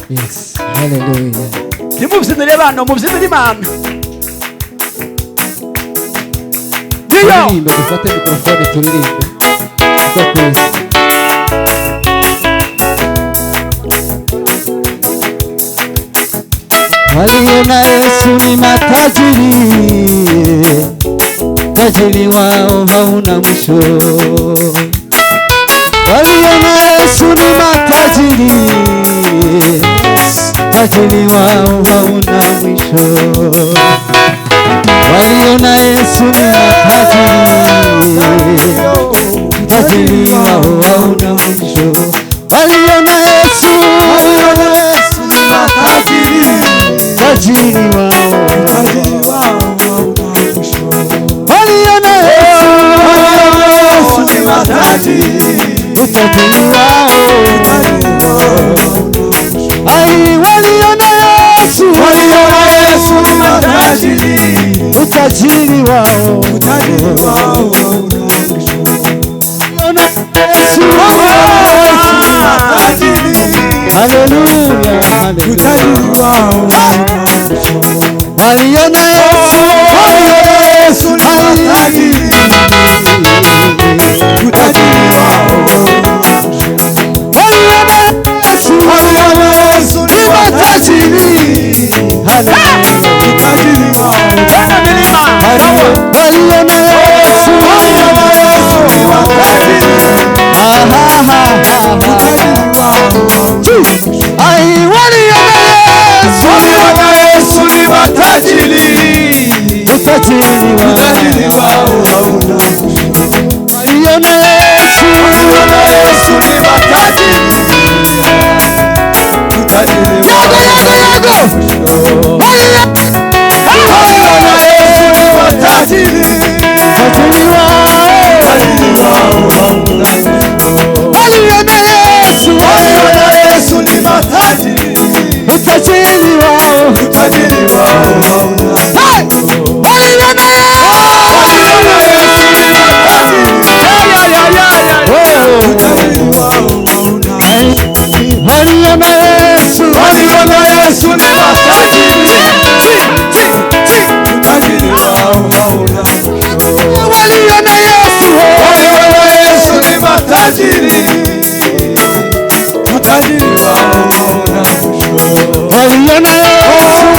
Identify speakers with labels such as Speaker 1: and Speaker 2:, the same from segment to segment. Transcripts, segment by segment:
Speaker 1: Yes. Hallelujah.
Speaker 2: Nimubyinire bano, mubyinire Imana. Ndiyo.
Speaker 1: Turirimbe, dufate mikrofone turirimbe. Uko kwezi. Walio na Yesu ni matajiri, tajiri wao hauna mwisho. Walio na Yesu ni matajiri, tajiri wao hauna mwisho. Walio na Yesu ni matajiri, tajiri wao hauna mwisho. Walio na Yesu ni matajiri, tajiri wao hauna mwisho. Walio na Yesu ni matajiri, utajiri wao. Ai, walio na Yesu ni matajiri, utajiri wao. Yesu ni matajiri, haleluya, utajiri wao. Walio na Yesu ni matajiri, utajiri wao. Walio na Yesu ni matajiri, haleluya, utajiri wao. Walio na Yesu ni matajiri, ai, walio na Yesu ni matajiri, utajiri wao. Walio na Yesu ni matajiri, utajiri wao. Walio na Yesu ni matajiri, utajiri wao. Walio na Yesu ni matajiri, utajiri wao. Walio na Yesu ni matajiri, utajiri wao. Walio na Yesu ni matajiri, utajiri wao.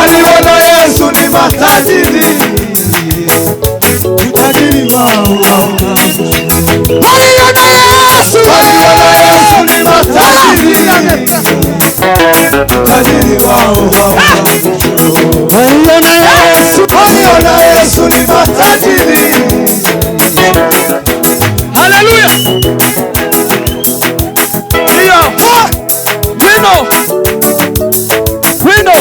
Speaker 1: Walio na Yesu ni matajiri, utajiri wao. Walio na Yesu ni matajiri, utajiri wao. Walio na Yesu ni matajiri. Haleluya. Ndio. Wino.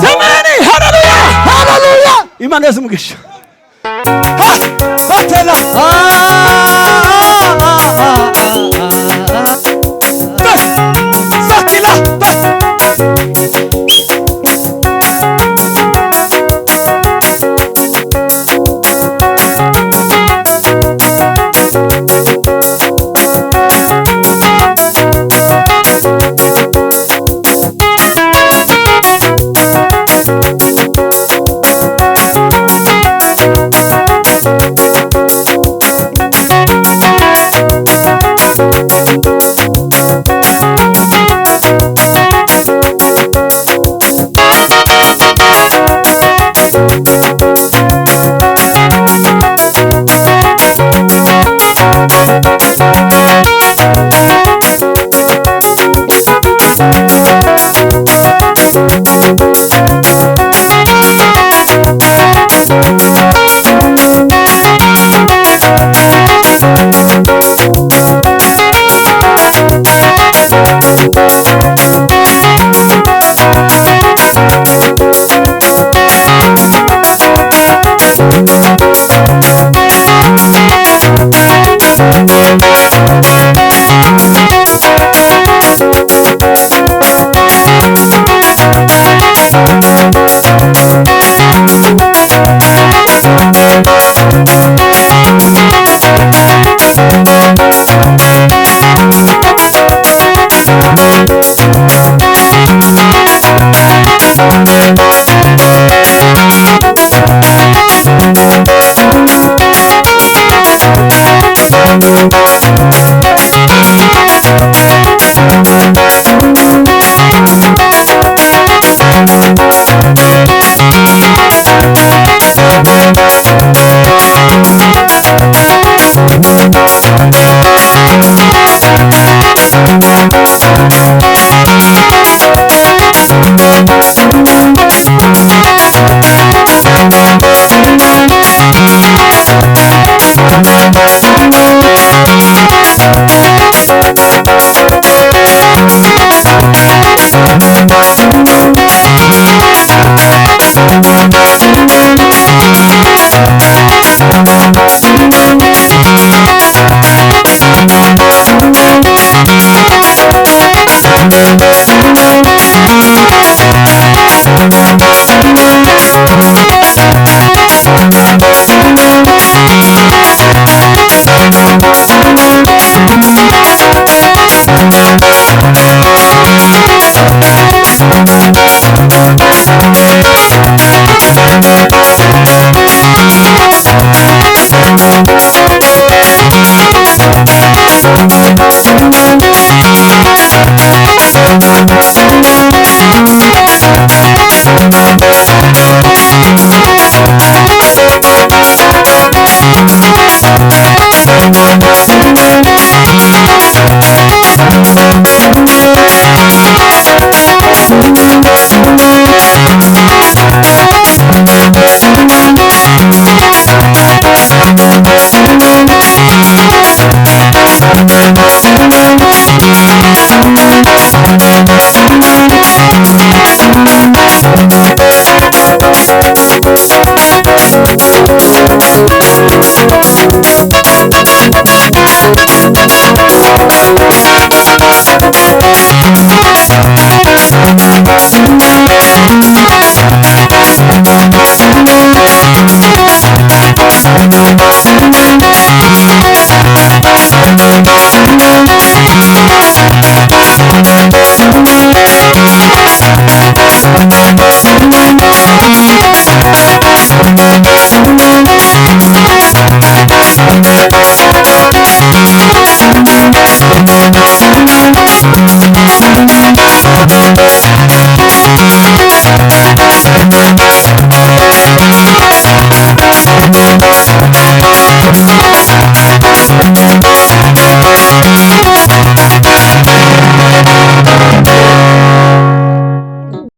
Speaker 2: Semeni haleluya, haleluya. Imana yazumugisha. Ha! Batela. Sakila.